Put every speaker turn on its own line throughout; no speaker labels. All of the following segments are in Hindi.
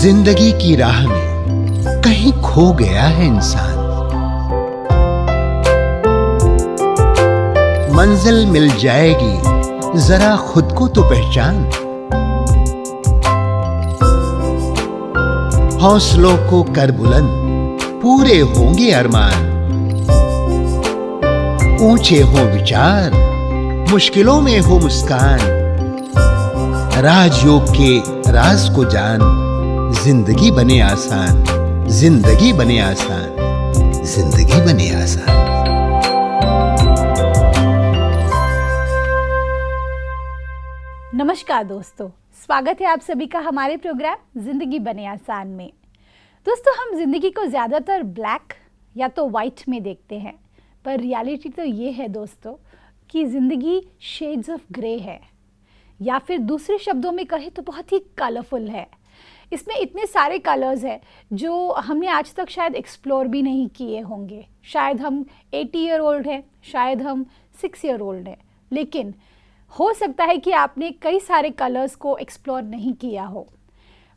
जिंदगी की राह में कहीं खो गया है इंसान। मंजिल मिल जाएगी, जरा खुद को तो पहचान। हौसलों को कर बुलंद, पूरे होंगे अरमान। ऊंचे हो विचार, मुश्किलों में हो मुस्कान। राजयोग के राज को जान, जिंदगी बने आसान, जिंदगी बने आसान, जिंदगी बने आसान।
नमस्कार दोस्तों, स्वागत है आप सभी का हमारे प्रोग्राम जिंदगी बने आसान में। दोस्तों, हम जिंदगी को ज़्यादातर ब्लैक या तो वाइट में देखते हैं, पर रियलिटी तो ये है दोस्तों कि ज़िंदगी शेड्स ऑफ ग्रे है, या फिर दूसरे शब्दों में कहें तो बहुत ही कलरफुल है। इसमें इतने सारे कलर्स हैं जो हमने आज तक शायद एक्सप्लोर भी नहीं किए होंगे। शायद हम 80 ईयर ओल्ड हैं, शायद हम 6 ईयर ओल्ड हैं, लेकिन हो सकता है कि आपने कई सारे कलर्स को एक्सप्लोर नहीं किया हो।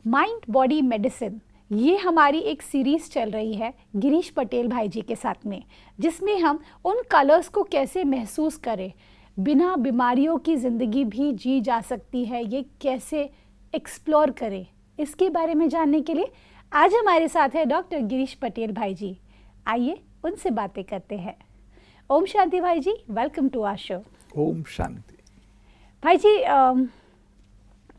माइंड बॉडी मेडिसिन, ये हमारी एक सीरीज़ चल रही है गिरीश पटेल भाई जी के साथ में, जिसमें हम उन कलर्स को कैसे महसूस करें, बिना बीमारियों की ज़िंदगी भी जी जा सकती है, ये कैसे एक्सप्लोर करें, इसके बारे में जानने के लिए आज हमारे साथ है डॉक्टर गिरीश पटेल भाई जी। आइए उनसे बातें करते हैं। ओम शांति भाई जी, welcome to our show.
Om Shanti
भाई जी,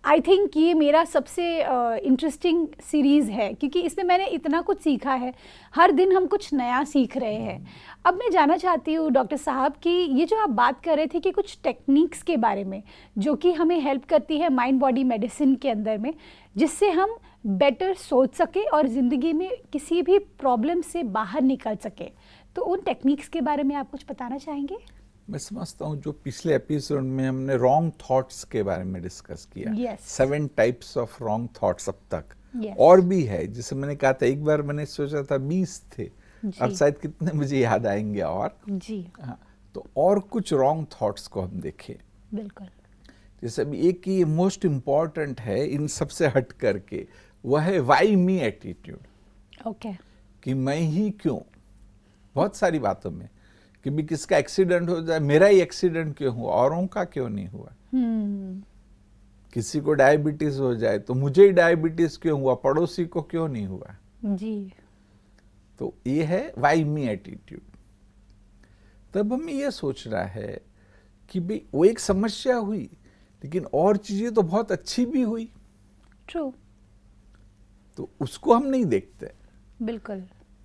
आई थिंक ये मेरा सबसे इंटरेस्टिंग सीरीज़ है, क्योंकि इसमें मैंने इतना कुछ सीखा है। हर दिन हम कुछ नया सीख रहे हैं। अब मैं जानना चाहती हूँ डॉक्टर साहब कि ये जो आप बात कर रहे थे कि कुछ टेक्निक्स के बारे में जो कि हमें हेल्प करती है माइंड बॉडी मेडिसिन के अंदर में, जिससे हम बेटर सोच सके और ज़िंदगी में किसी भी प्रॉब्लम से बाहर निकल सके, तो उन टेक्निक्स के बारे में आप कुछ बताना चाहेंगे?
मैं समझता हूँ जो पिछले एपिसोड में हमने रॉन्ग थॉट्स के बारे में डिस्कस किया,
Yes.
7 types of wrong thoughts अब तक,
Yes.
और भी है। जिसे मैंने कहा था, एक बार मैंने सोचा था 20 थे, अब शायद कितने मुझे याद आएंगे। और
जी
हाँ, तो और कुछ रॉन्ग थॉट्स को हम देखें।
बिल्कुल।
जैसे अभी एक ही मोस्ट इम्पॉर्टेंट है इन सबसे हट करके, वह है वाई मी एटीट्यूड।
ओके।
कि मैं ही क्यों, बहुत सारी बातों में कि भी किसका एक्सीडेंट हो जाए, मेरा ही एक्सीडेंट क्यों हुआ, औरों का क्यों नहीं हुआ। किसी को डायबिटीज हो जाए तो मुझे ही डायबिटीज क्यों हुआ, पड़ोसी को क्यों नहीं हुआ।
जी।
तो ये है वाई मी एटीट्यूड। तब हमें ये सोचना है कि भाई वो एक समस्या हुई, लेकिन और चीजें तो बहुत अच्छी भी हुई।
ट्रू।
तो उसको हम नहीं देखते
बिल्कुल।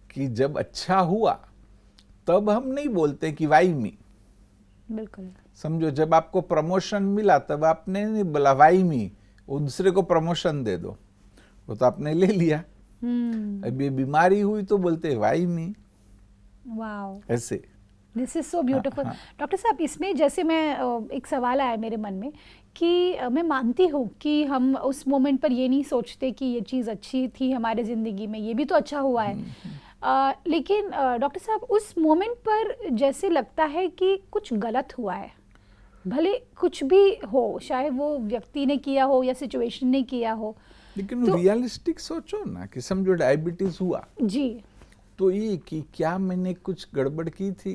कि जब अच्छा हुआ तब हम नहीं बोलते कि वाई मी।
बिल्कुल।
समझो, जब आपको प्रमोशन मिला तब आपने नहीं बोला वाई मी, वो दूसरे को प्रमोशन दे दो, वो तो आपने ले लिया। अब ये बीमारी हुई तो बोलते वाई मी।
वाओ,
ऐसे।
This is so beautiful.
हाँ।
डॉक्टर साहब, इसमें जैसे मैं एक सवाल आया मेरे मन में कि मैं मानती हूँ कि हम उस मोमेंट पर ये नहीं सोचते कि ये चीज़ अच्छी थी हमारे ज़िंदगी में, ये भी तो अच्छा हुआ है। लेकिन डॉक्टर साहब, उस मोमेंट पर जैसे लगता है कि कुछ गलत हुआ है, भले कुछ भी हो, चाहे वो व्यक्ति ने किया हो या सिचुएशन ने किया हो।
लेकिन
तो
रियलिस्टिक सोचो ना, कि समझो डायबिटीज हुआ
जी,
तो ये कि क्या मैंने कुछ गड़बड़ की थी,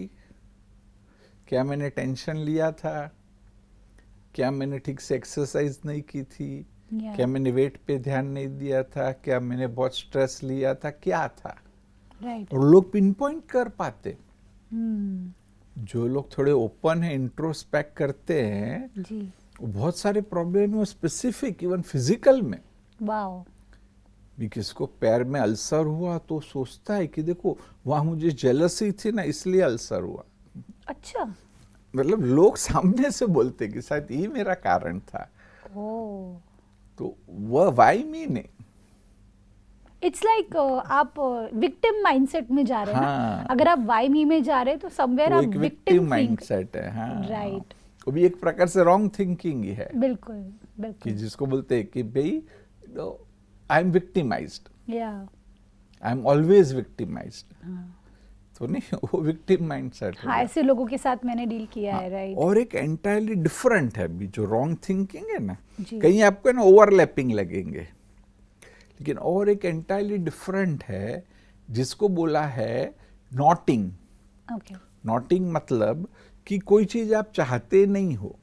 क्या मैंने टेंशन लिया था, क्या मैंने ठीक से एक्सरसाइज नहीं की थी, क्या मैंने वेट पे ध्यान नहीं दिया था, क्या मैंने बहुत स्ट्रेस लिया था, क्या था।
राइट।
और लोग पिन पॉइंट कर पाते। जो लोग थोड़े ओपन है, इंट्रोस्पेक्ट करते हैं,
जी।
वो बहुत सारे प्रॉब्लम है स्पेसिफिक, इवन फिजिकल में
वाओ।
भी। किसको पैर में अल्सर हुआ तो सोचता है कि देखो वहां मुझे जेलसी थी ना, इसलिए अल्सर हुआ।
अच्छा।
मतलब लोग सामने से बोलते कि शायद ये मेरा कारण था।
ओ,
तो वह वाई मी ने।
इट्स लाइक आप विक्टिम माइंडसेट में जा रहे हैं ना।
हाँ।
अगर आप वाई मी में जा रहे हैं तो समवेयर
वो
आप
एक
विक्टिम
विक्टिम माइंडसेट है। हाँ,
राइट।
वो भी एक प्रकार से रॉन्ग थिंकिंग ही है।
बिल्कुल
कि
बिल्कुल।
जिसको बोलते हैं कि भाई आई एम विक्टिमाइज्ड,
या
आई एम ऑलवेज विक्टिमाइज्ड। तो नहीं, वो विक्टिम माइंडसेट है।
हाँ, ऐसे लोगों के साथ मैंने डील किया है। राइट।
और एक एंटायरली डिफरेंट है भी जो रॉन्ग थिंकिंग है ना,
जी।
कहीं आपको ना ओवरलैपिंग लगेंगे, लेकिन और एक एंटायरली डिफरेंट है जिसको बोला है नॉटिंग।
ओके।
नॉटिंग मतलब कि कोई चीज आप चाहते नहीं हो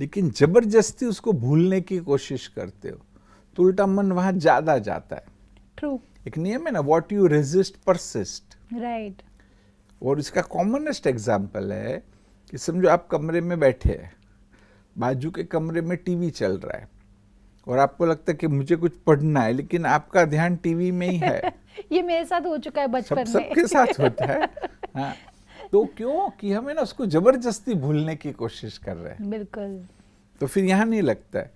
लेकिन जबरदस्ती उसको भूलने की कोशिश करते हो, तो उल्टा मन वहां ज्यादा जाता है।
ट्रू।
एक नियम है ना, what you resist persist.
Right.
और इसका कॉमनेस्ट एग्जाम्पल है कि समझो आप कमरे में बैठे हैं, बाजू के कमरे में टीवी चल रहा है और आपको लगता है कि मुझे कुछ पढ़ना है, लेकिन आपका ध्यान टीवी में ही है।
ये मेरे साथ हो चुका है बचपन में।
सबके साथ होता है। हाँ, तो क्यों कि हमें ना उसको जबरदस्ती भूलने की कोशिश कर रहे हैं,
बिल्कुल।
तो फिर यहाँ नहीं लगता है।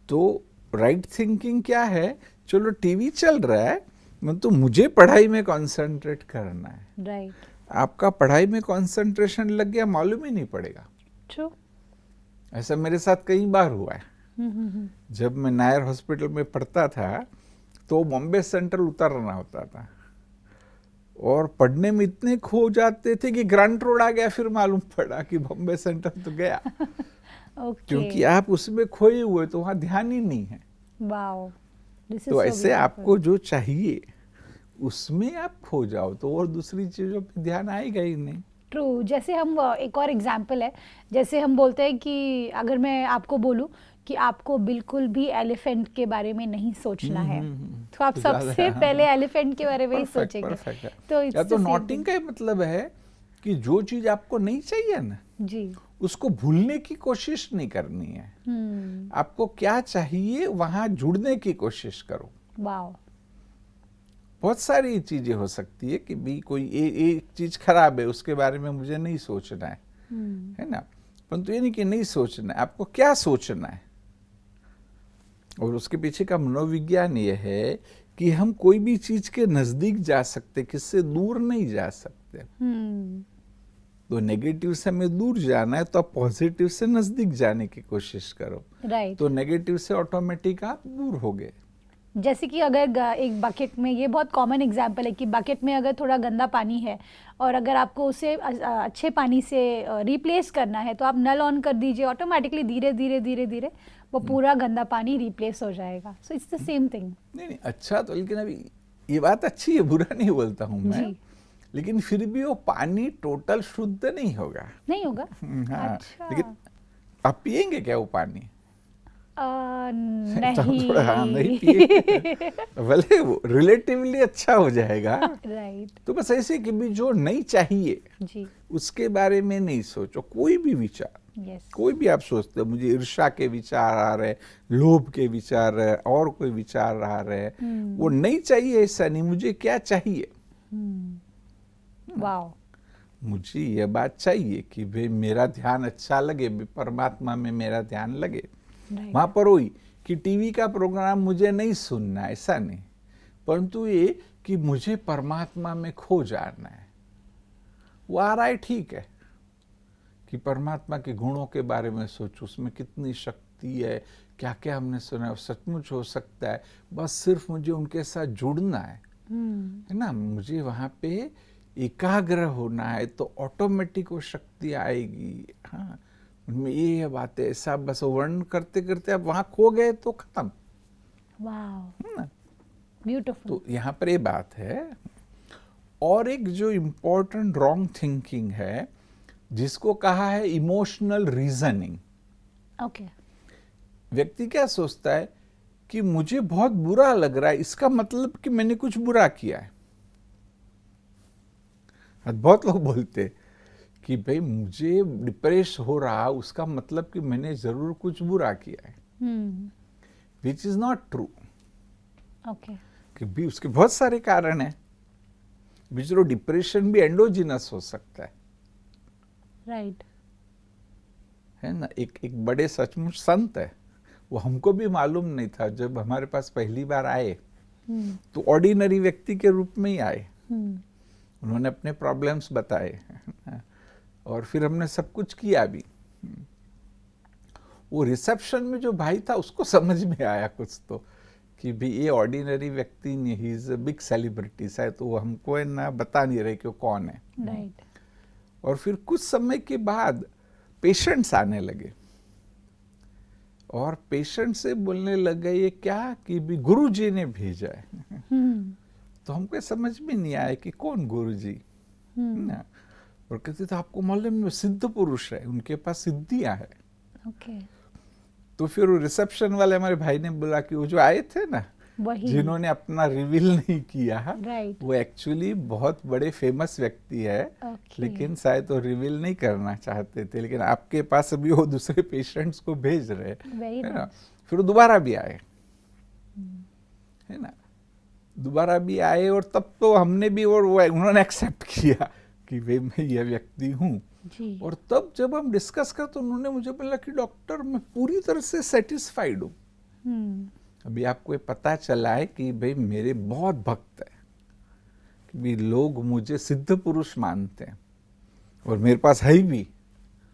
तो राइट थिंकिंग क्या है, चलो टीवी चल रहा है, तो मुझे पढ़ाई में कंसंट्रेट करना है।
राइट।
आपका पढ़ाई में कंसंट्रेशन लग गया, मालूम ही नहीं पड़ेगा।
ट्रू।
ऐसा मेरे साथ कई बार हुआ है। जब मैं नायर हॉस्पिटल में पढ़ता था तो बॉम्बे सेंट्रल उतरना होता था और पढ़ने में इतने खो जाते थे कि ग्रांट रोड आ गया, फिर मालूम पड़ा कि बॉम्बे सेंट्रल तो गया।
ओके।
क्योंकि आप उसमें खोए हुए, तो वहां ध्यान ही नहीं है।
वाओ, दिस इज
तो ऐसे आपको जो चाहिए उसमें आप खो जाओ तो और दूसरी चीजों पे ध्यान आएगा ही नहीं।
ट्रू। जैसे हम एक और एग्जांपल है, जैसे हम बोलते हैं कि अगर मैं आपको बोलूं कि आपको बिल्कुल भी एलिफेंट के बारे में नहीं सोचना है, तो आप
तो ज्यादा-
सबसे पहले एलिफेंट के बारे में ही
परफेक्ट
सोचेंगे।
तो
it's
या तो
the same
नॉटिंग
thing।
का मतलब है कि जो चीज आपको नहीं चाहिए ना,
जी।
उसको भूलने की कोशिश नहीं करनी है। आपको क्या चाहिए वहां जुड़ने की कोशिश करो।
वाओ।
बहुत सारी चीजें हो सकती है कि भी कोई एक चीज खराब है, उसके बारे में मुझे नहीं सोचना है ना, परंतु ये नहीं कि नहीं सोचना है, आपको क्या सोचना है। और उसके पीछे का मनोविज्ञान ये है कि हम कोई भी चीज के नजदीक जा सकते, किससे दूर नहीं जा सकते। तो नेगेटिव से हमें दूर जाना है तो आप पॉजिटिव से नजदीक जाने की कोशिश करो।
राइट।
तो नेगेटिव से ऑटोमेटिक आप दूर हो गए।
जैसे कि अगर एक बकेट में, ये बहुत कॉमन एग्जांपल है कि बकेट में अगर थोड़ा गंदा पानी है और अगर आपको उसे अच्छे पानी से रिप्लेस करना है तो आप नल ऑन कर दीजिए, ऑटोमेटिकली धीरे धीरे धीरे धीरे वो पूरा गंदा पानी रिप्लेस हो जाएगा। So it's the same thing.
नहीं अच्छा, तो लेकिन अभी ये बात अच्छी है, बुरा नहीं बोलता हूँ मैं, लेकिन फिर भी वो पानी टोटल शुद्ध नहीं होगा।
नहीं होगा।
हाँ,
अच्छा।
लेकिन आप पिएंगे क्या वो पानी?
नहीं।
थोड़ा नहीं पिए भले वो रिलेटिवली अच्छा हो जाएगा।
राइट।
तो बस ऐसे कि भी जो नहीं चाहिए
जी।
उसके बारे में नहीं सोचो। कोई भी विचार,
यस।
कोई भी आप सोचते हो, मुझे ईर्ष्या के विचार आ रहे, लोभ के विचार है, और कोई विचार आ रहे, वो नहीं चाहिए, ऐसा नहीं, मुझे क्या चाहिए।
वाओ।
मुझे ये बात चाहिए कि भाई मेरा ध्यान अच्छा लगे, परमात्मा में मेरा ध्यान लगे। वहां पर वही कि टीवी का प्रोग्राम मुझे नहीं सुनना, ऐसा नहीं, परंतु ये कि मुझे परमात्मा में खो जाना है। वो आ रहा है, ठीक है, कि परमात्मा के गुणों के बारे में सोचो, उसमें कितनी शक्ति है, क्या क्या हमने सुना है, सचमुच हो सकता है, बस सिर्फ मुझे उनके साथ जुड़ना है ना, मुझे वहां पे एकाग्र होना है, तो ऑटोमेटिक वो शक्ति आएगी। हाँ, उनमें ये बात है, ऐसा बस वर्णन करते करते आप वहां खो गए तो खत्म।
Wow, beautiful.
तो यहाँ पर ये बात है। और एक जो इम्पोर्टेंट रॉन्ग थिंकिंग है जिसको कहा है इमोशनल रीजनिंग।
ओके।
व्यक्ति क्या सोचता है कि मुझे बहुत बुरा लग रहा है, इसका मतलब कि मैंने कुछ बुरा किया है। बहुत लोग बोलते कि भाई मुझे डिप्रेस हो रहा, उसका मतलब कि मैंने जरूर कुछ बुरा किया है, which is not true.
Okay.
कि भी उसके बहुत सारे कारण हैं। चलो डिप्रेशन भी एंडोजिनस हो सकता है,
राइट।
है ना। एक बड़े सचमुच संत है, वो हमको भी मालूम नहीं था, जब हमारे पास पहली बार आए तो ऑर्डिनरी व्यक्ति के रूप में ही आए। उन्होंने अपने प्रॉब्लम्स बताए और फिर हमने सब कुछ किया भी। वो रिसेप्शन में जो भाई था उसको समझ में आया कुछ तो, कि भी ये ऑर्डिनरी व्यक्ति नहीं, he is a big celebrity है, तो वो हमको है ना बता नहीं रहे कि वो कौन है।
राइट।
और फिर कुछ समय के बाद पेशेंट्स आने लगे और पेशेंट से बोलने लग गए ये क्या कि भी गुरुजी ने भेजा है। तो हमको समझ में नहीं आया कि कौन गुरुजी ना। और कहते थे आपको मालूम है सिद्ध पुरुष है, उनके पास सिद्धियां है।
ओके।
तो फिर वो रिसेप्शन वाले हमारे भाई ने बोला कि वो जो आए थे ना,
वही
जिन्होंने अपना रिवील नहीं किया,
राइट।
वो एक्चुअली बहुत बड़े फेमस व्यक्ति है,
ओके।
लेकिन शायद वो रिवील नहीं करना चाहते थे, लेकिन आपके पास अभी वो दूसरे पेशेंट्स को भेज रहे हैं,
वेरी
है ना।
नाइस।
फिर वो दोबारा भी आए, है ना, दोबारा भी आए। और तब तो हमने भी, और वो उन्होंने एक्सेप्ट किया कि वे मैं यह व्यक्ति हूँ।
जी।
और तब जब हम डिस्कस कर तो उन्होंने मुझे बोला कि डॉक्टर मैं पूरी तरह से सेटिस्फाइड हूँ। अभी आपको ये पता चला है कि भाई मेरे बहुत भक्त है, कि भी लोग मुझे सिद्ध पुरुष मानते हैं, और मेरे पास है भी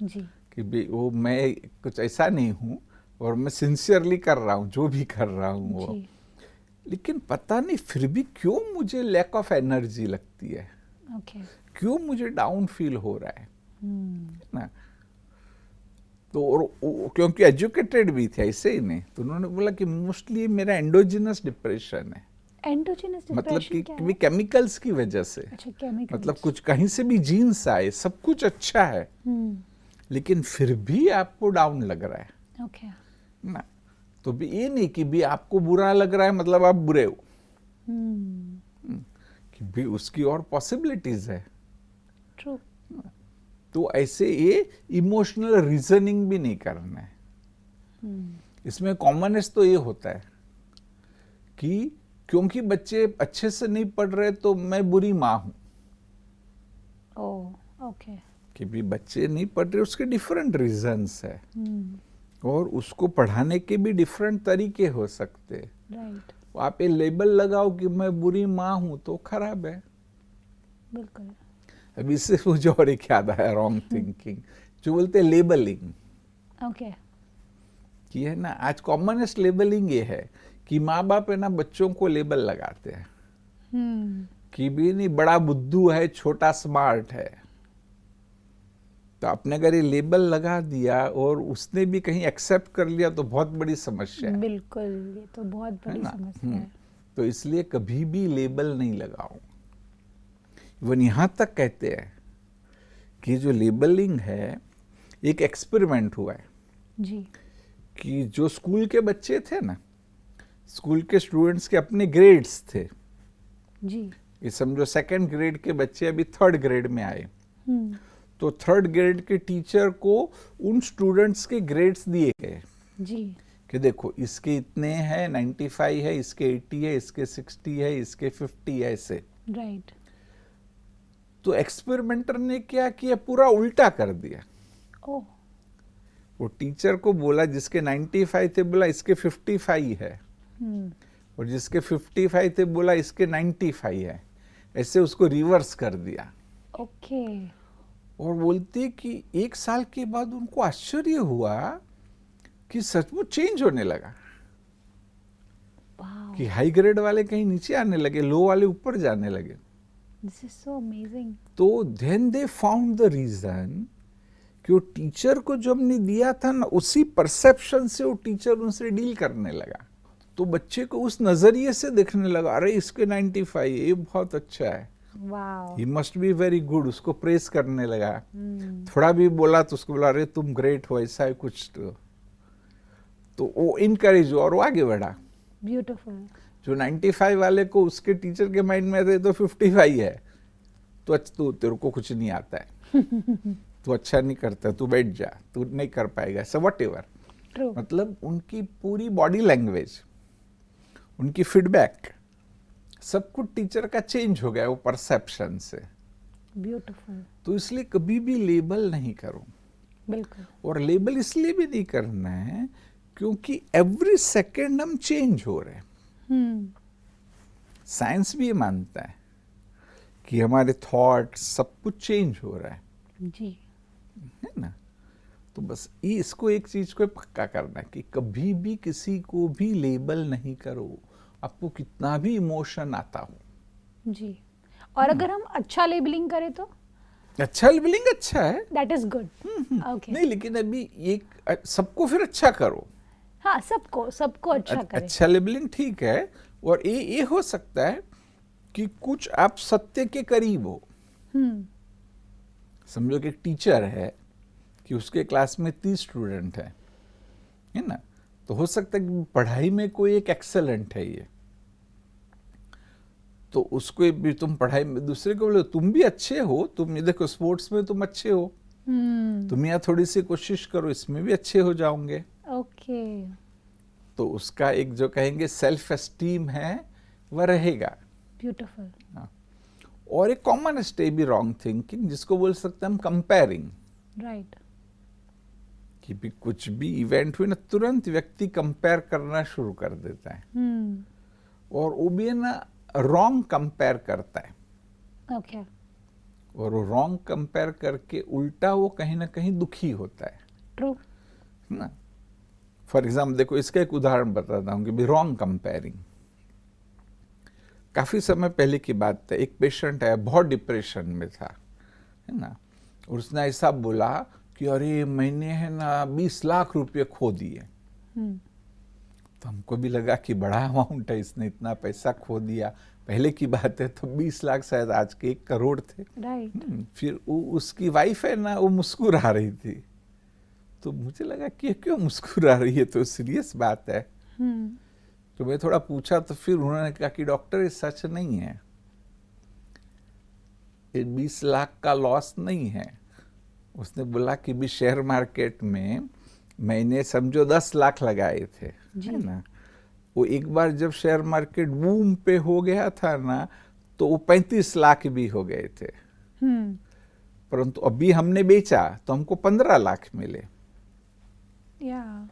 जी।
कि भी वो मैं कुछ ऐसा नहीं हूँ, और मैं सिंसियरली कर रहा हूँ जो भी कर रहा हूँ वो।
जी।
लेकिन पता नहीं फिर भी क्यों मुझे लैक ऑफ एनर्जी लगती है,
ओके।
क्यों मुझे डाउन फील हो रहा है ना। तो और क्योंकि एजुकेटेड भी थे ऐसे ही नहीं, तो उन्होंने बोला कि मोस्टली मेरा एंडोजिनस डिप्रेशन है।
एंडोजिनस
मतलब
डिप्रेशन क्या
कि
है?
केमिकल्स की वजह से,
अच्छा, केमिकल।
मतलब कुछ कहीं से भी जीन्स आए, सब कुछ अच्छा है, लेकिन फिर भी आपको डाउन लग रहा है
ओके।
ना। तो भी ये नहीं कि भी आपको बुरा लग रहा है मतलब आप बुरे हो, कि भी उसकी और पॉसिबिलिटीज है।
ट्रू।
तो ऐसे ये इमोशनल रीजनिंग भी नहीं करना है। इसमें कॉमनेस तो ये होता है कि क्योंकि बच्चे अच्छे से नहीं पढ़ रहे तो मैं बुरी माँ हूं।
ओह, ओके।
कि भी बच्चे नहीं पढ़ रहे, उसके डिफरेंट रीजंस है, और उसको पढ़ाने के भी डिफरेंट तरीके हो सकते।
राइट।
आप ये लेबल लगाओ कि मैं बुरी माँ हूं तो खराब है।
बिल्कुल।
अब इससे मुझे और एक याद आया, रॉन्ग थिंकिंग, जो बोलते हैं लेबलिंग,
ओके।
कि है ना, आज कॉमनेस्ट लेबलिंग ये है कि माँ बाप है ना बच्चों को लेबल लगाते हैं कि भी नहीं बड़ा बुद्धू है, छोटा स्मार्ट है। तो आपने अगर ये लेबल लगा दिया और उसने भी कहीं एक्सेप्ट कर लिया तो बहुत बड़ी समस्या है।
बिल्कुल, ये तो बहुत बड़ी
ना?
समस्या है।
तो इसलिए कभी भी लेबल नहीं लगाओ। वो यहाँ तक कहते हैं कि जो लेबलिंग है, एक एक्सपेरिमेंट हुआ है
जी।
कि जो स्कूल के बच्चे थे ना, स्कूल के स्टूडेंट्स के अपने ग्रेड्स थे।
जी।
ये समझो सेकंड ग्रेड के बच्चे अभी थर्ड ग्रेड में आए, तो थर्ड ग्रेड के टीचर को उन स्टूडेंट्स के ग्रेड्स दिए गए
जी।
कि देखो इसके इतने हैं, 95 है, इसके 80 है, इसके 60 है, इसके 50 है, ऐसे।
राइट।
तो एक्सपेरिमेंटर ने क्या किया, पूरा उल्टा कर दिया।
ओह।
वो टीचर को बोला जिसके 95 थे बोला इसके 55 है, और जिसके 55 थे बोला इसके 95 है, ऐसे उसको रिवर्स कर दिया।
ओके।
और बोलते कि एक साल के बाद उनको आश्चर्य हुआ कि सचमुच चेंज होने लगा,
वाओ,
कि हाई ग्रेड वाले कहीं नीचे आने लगे, लो वाले ऊपर जाने लगे।
This is so amazing.
तो then they found the reason कि वो टीचर को जो हमने दिया था ना, उसी परसेप्शन से वो टीचर उनसे डील करने लगा। तो बच्चे को उस नजरिए से देखने लगा, अरे इसके 95 ये बहुत अच्छा है,
wow.
He must be very good, उसको प्रेस करने लगा। थोड़ा भी बोला तो उसको बोला अरे तुम ग्रेट हो, ऐसा है कुछ। तो वो इनकरेज हुआ और वो आगे बढ़ा।
ब्यूटीफुल।
जो 95 वाले को उसके टीचर के माइंड में थे तो 55 है, तो तू तेरे को कुछ नहीं आता है, तू अच्छा नहीं करता, तू बैठ जा, तू नहीं कर पाएगा, सब वट एवर।
ट्रू।
मतलब उनकी पूरी बॉडी लैंग्वेज, उनकी फीडबैक, सब कुछ टीचर का चेंज हो गया वो परसेप्शन से।
ब्यूटीफुल।
तो इसलिए कभी भी लेबल नहीं करो।
बिल्कुल।
और लेबल इसलिए भी नहीं करना है क्योंकि एवरी सेकेंड हम चेंज हो रहे हैं। साइंस भी ये मानता है कि हमारे थॉट सब कुछ चेंज हो रहा है
जी।
है ना। तो बस ये इसको एक चीज को पक्का करना है कि कभी भी किसी को भी लेबल नहीं करो, आपको कितना भी इमोशन आता हो।
जी। और अगर हम अच्छा लेबलिंग करें तो
अच्छा लेबलिंग अच्छा है,
दैट इज गुड। ओके।
नहीं लेकिन अभी एक सबको फिर अच्छा करो।
हाँ, सबको सबको अच्छा करे।
अच्छा लेबलिंग ठीक है, और ये हो सकता है कि कुछ आप सत्य के करीब हो। समझो कि एक टीचर है कि उसके क्लास में 30 स्टूडेंट है ना, तो हो सकता है कि पढ़ाई में कोई एक एक्सेलेंट है ये, तो उसको भी तुम पढ़ाई में दूसरे को बोलो तुम भी अच्छे हो, तुम ये देखो स्पोर्ट्स में तुम अच्छे हो, तुम यहाँ थोड़ी सी कोशिश करो, इसमें भी अच्छे हो जाओगे।
ओके।
तो उसका एक जो कहेंगे सेल्फ एस्टीम है वह रहेगा।
ब्यूटीफुल।
और एक कॉमन स्टे भी रॉन्ग थिंकिंग, जिसको बोल सकते हैं हम कंपेयरिंग।
राइट।
कि भी कुछ भी इवेंट हुई ना, तुरंत व्यक्ति कंपेयर करना शुरू कर देता है, और वो भी है ना रॉन्ग कंपेयर करता है।
ओके।
और वो रॉन्ग कंपेयर करके उल्टा वो कहीं ना कहीं दुखी होता है
ट्रू।
ना। फॉर एग्जाम्पल देखो, इसका एक उदाहरण बताता हूँ कि भी रॉन्ग कंपेयरिंग। काफी समय पहले की बात है, एक पेशेंट है बहुत डिप्रेशन में था, है ना, और उसने ऐसा बोला कि अरे मैंने है ना 20 लाख रुपए खो दिए। तो हमको भी लगा कि बड़ा अमाउंट है, इसने इतना पैसा खो दिया। पहले की बात है तो 20 लाख शायद आज के 1 करोड़ थे।
राइट।
फिर उसकी वाइफ है ना, वो मुस्कुरा रही थी, तो मुझे लगा कि क्यों मुस्कुरा रही है, तो सीरियस बात है। तो मैं थोड़ा पूछा, तो फिर उन्होंने कहा कि डॉक्टर ये सच नहीं है, ये 20 लाख का लॉस नहीं है। उसने बोला कि भी शेयर मार्केट में मैंने समझो 10 लाख लगाए थे, है ना, वो एक बार जब शेयर मार्केट बूम पे हो गया था ना, तो वो 35 लाख भी हो गए थे। परंतु अभी हमने बेचा तो हमको 15 लाख मिले।
या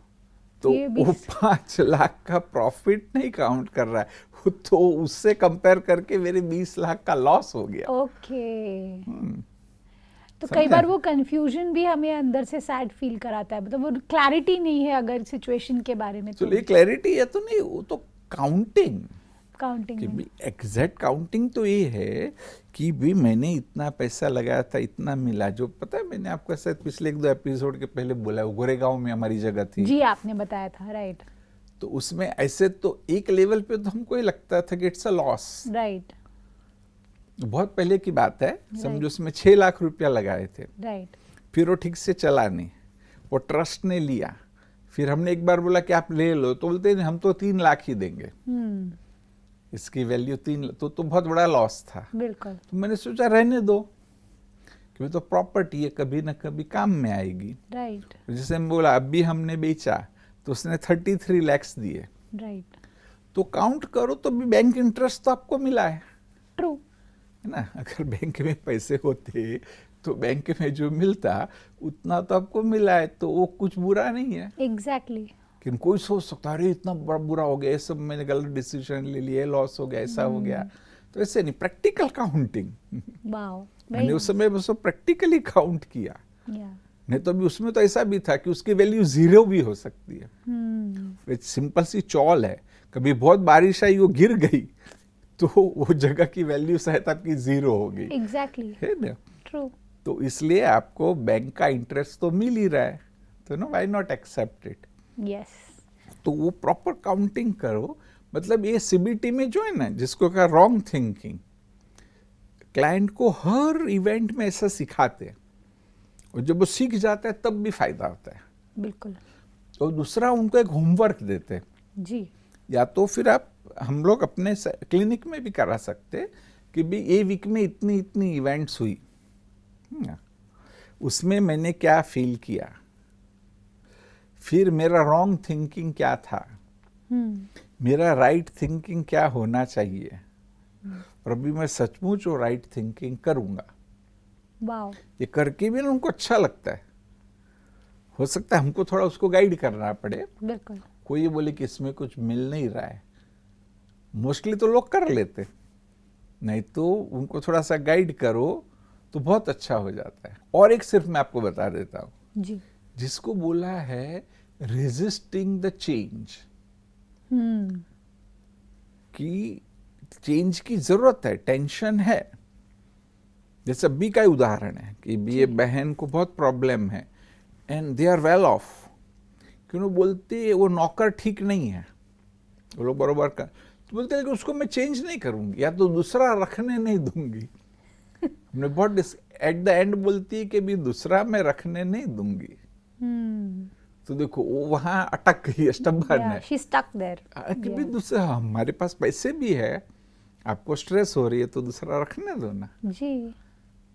तो वो 5 लाख का प्रॉफिट नहीं काउंट कर रहा है, तो उससे कंपेयर करके मेरे 20 लाख का लॉस हो गया।
ओके। तो कई बार वो कंफ्यूजन भी हमें अंदर से सैड फील कराता है, मतलब वो क्लैरिटी नहीं है अगर सिचुएशन के बारे में।
तो ये क्लैरिटी है तो नहीं, वो तो काउंटिंग
काउंटिंग
कि भी एग्जैक्ट काउंटिंग तो ये है कि भी मैंने इतना पैसा लगाया था, इतना मिला। जो पता है मैंने आपको शायद पिछले 1-2 एपिसोड के पहले बोला, गोरेगांव में हमारी जगह थी।
जी, आपने बताया था। राइट।
तो उसमें ऐसे तो एक लेवल पे तो हमको ये लगता था कि इट्स अ लॉस।
राइट।
बहुत पहले की बात है, समझो उसमें 6 लाख रुपया लगाए थे।
राइट।
फिर वो ठीक से चला नहीं, वो ट्रस्ट ने लिया। फिर हमने एक बार बोला कि आप ले लो, तो बोलते नहीं हम तो 3 लाख ही देंगे। इसकी वैल्यू 3, तो बहुत बड़ा लॉस था।
बिल्कुल।
तो मैंने सोचा रहने दो, कि तो प्रॉपर्टी है, कभी ना कभी काम में आएगी।
राइट।
जैसे हम बोला अभी हमने बेचा तो उसने 33 लाख दिए।
राइट।
तो काउंट करो तो भी बैंक इंटरेस्ट तो आपको मिला है।
ट्रू।
है ना, अगर बैंक में पैसे होते तो बैंक में जो मिलता उतना तो आपको मिला है, तो वो कुछ बुरा नहीं है।
एग्जैक्टली।
लेकिन कोई सोच सकता अरे इतना बड़ा बुरा हो गया, ये सब मैंने गलत डिसीजन ले लिया, लॉस हो गया, ऐसा हो गया। तो ऐसे नहीं, प्रैक्टिकल काउंटिंग।
वाओ।
मैंने उस समय उसको प्रैक्टिकली काउंट किया। नहीं तो अभी उसमें तो ऐसा भी था कि उसकी वैल्यू 0 भी हो सकती है। सिंपल सी चॉल है, कभी बहुत बारिश आई, वो गिर गई, तो वो जगह की वैल्यू शायद आपकी 0 हो गई।
एग्जैक्टली।
है ना।
ट्रू।
तो इसलिए आपको बैंक का इंटरेस्ट तो मिल ही रहा है, तो no why not accept it.
Yes.
तो वो प्रॉपर काउंटिंग करो। मतलब ये सीबीटी में जो है ना, जिसको कहा रॉन्ग थिंकिंग, क्लाइंट को हर इवेंट में ऐसा सिखाते हैं, और जब वो सीख जाता है तब भी फायदा होता है।
बिल्कुल।
और दूसरा उनको एक होमवर्क देते हैं।
जी।
या तो फिर आप, हम लोग अपने क्लिनिक में भी करा सकते हैं कि भी ये वीक में इतनी इतनी इवेंट्स हुई, उसमें मैंने क्या फील किया, फिर मेरा रॉन्ग थिंकिंग क्या था, मेरा राइट थिंकिंग क्या होना चाहिए, और अभी मैं सचमुच वो राइट थिंकिंग करूंगा।
वाओ।
ये करके भी ना उनको अच्छा लगता है। हो सकता है हमको थोड़ा उसको गाइड करना पड़े।
बिल्कुल।
कोई ये बोले कि इसमें कुछ मिल नहीं रहा है, मोस्टली तो लोग कर लेते, नहीं तो उनको थोड़ा सा गाइड करो तो बहुत अच्छा हो जाता है। और एक सिर्फ मैं आपको बता देता हूँ
जी।
जिसको बोला है रेजिस्टिंग द चेंज, कि चेंज की जरूरत है, टेंशन है। जैसे अभी का उदाहरण है कि ये बहन को बहुत प्रॉब्लम है and they are well off, कि वो बोलती वो नौकर ठीक नहीं है, वो लोग बरोबर का, तो बोलते हैं कि उसको मैं चेंज नहीं करूंगी या तो दूसरा रखने नहीं दूंगी। हमने बहुत एट द एंड बोलती है कि भी दूसरा मैं रखने नहीं दूंगी। तो देखो वो वहां अटक गई, स्टबर्न है,
शी स्टक देयर
कि भी दूसरा, हमारे पास पैसे भी है, आपको स्ट्रेस हो रही है तो दूसरा रखने दो ना
जी।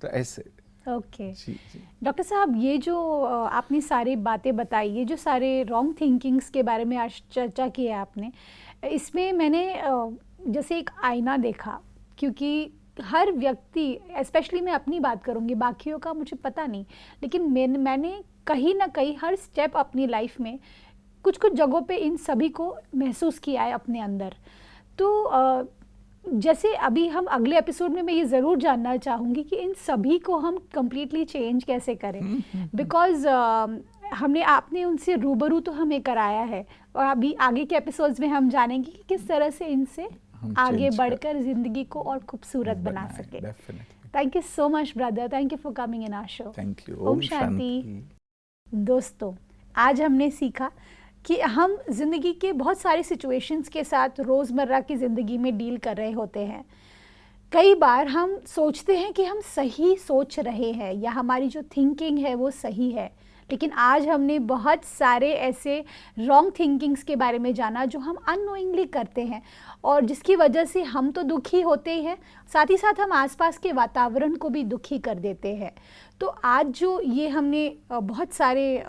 तो ऐसे।
ओके
जी जी
डॉक्टर साहब, ये जो आपने सारी बातें बताई, ये जो सारे रॉन्ग थिंकिंग्स के बारे में आज चर्चा की है आपने, इसमें मैंने जैसे एक आईना देखा, क्योंकि हर व्यक्ति, स्पेशली मैं अपनी बात करूँगी, बाकियों का मुझे पता नहीं, लेकिन मैंने कहीं ना कहीं हर स्टेप अपनी लाइफ में कुछ कुछ जगहों पे इन सभी को महसूस किया है अपने अंदर। तो जैसे अभी हम अगले एपिसोड में मैं ये ज़रूर जानना चाहूँगी कि इन सभी को हम कम्प्लीटली चेंज कैसे करें, बिकॉज हमने आपने उनसे रूबरू तो हमें कराया है, और अभी आगे के एपिसोड्स में हम जानेंगे कि किस तरह से इनसे आगे बढ़कर ज़िंदगी को और खूबसूरत बना सके। Thank you so much brother, thank you for coming in our show.
Thank you.
ओम शांति। दोस्तों, आज हमने सीखा कि हम ज़िंदगी के बहुत सारे सिचुएशंस के साथ रोज़मर्रा की ज़िंदगी में डील कर रहे होते हैं। कई बार हम सोचते हैं कि हम सही सोच रहे हैं या हमारी जो थिंकिंग है वो सही है, लेकिन आज हमने बहुत सारे ऐसे रॉन्ग थिंकिंग्स के बारे में जाना जो हम अननोइंगली करते हैं, और जिसकी वजह से हम तो दुखी होते ही हैं, साथ ही साथ हम आसपास के वातावरण को भी दुखी कर देते हैं। तो आज जो ये हमने बहुत सारे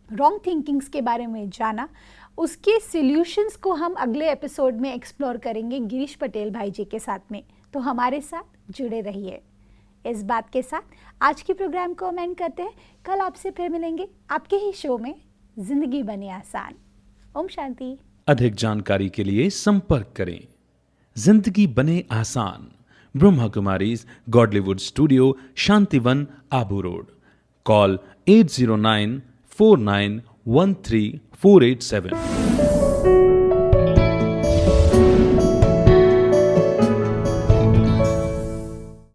रॉन्ग थिंकिंग्स के बारे में जाना, उसके सॉल्यूशंस को हम अगले एपिसोड में एक्सप्लोर करेंगे गिरीश पटेल भाई जी के साथ में। तो हमारे साथ जुड़े रहिए। इस बात के साथ आज के प्रोग्राम को हम एंड करते हैं। कल आपसे फिर मिलेंगे आपके ही शो में जिंदगी बने आसान। ओम शांति।
अधिक जानकारी के लिए संपर्क करें। जिंदगी बने आसान, Brahma Kumaris Godlywood studio, Shantivan, Abu road. Call 8094913 487।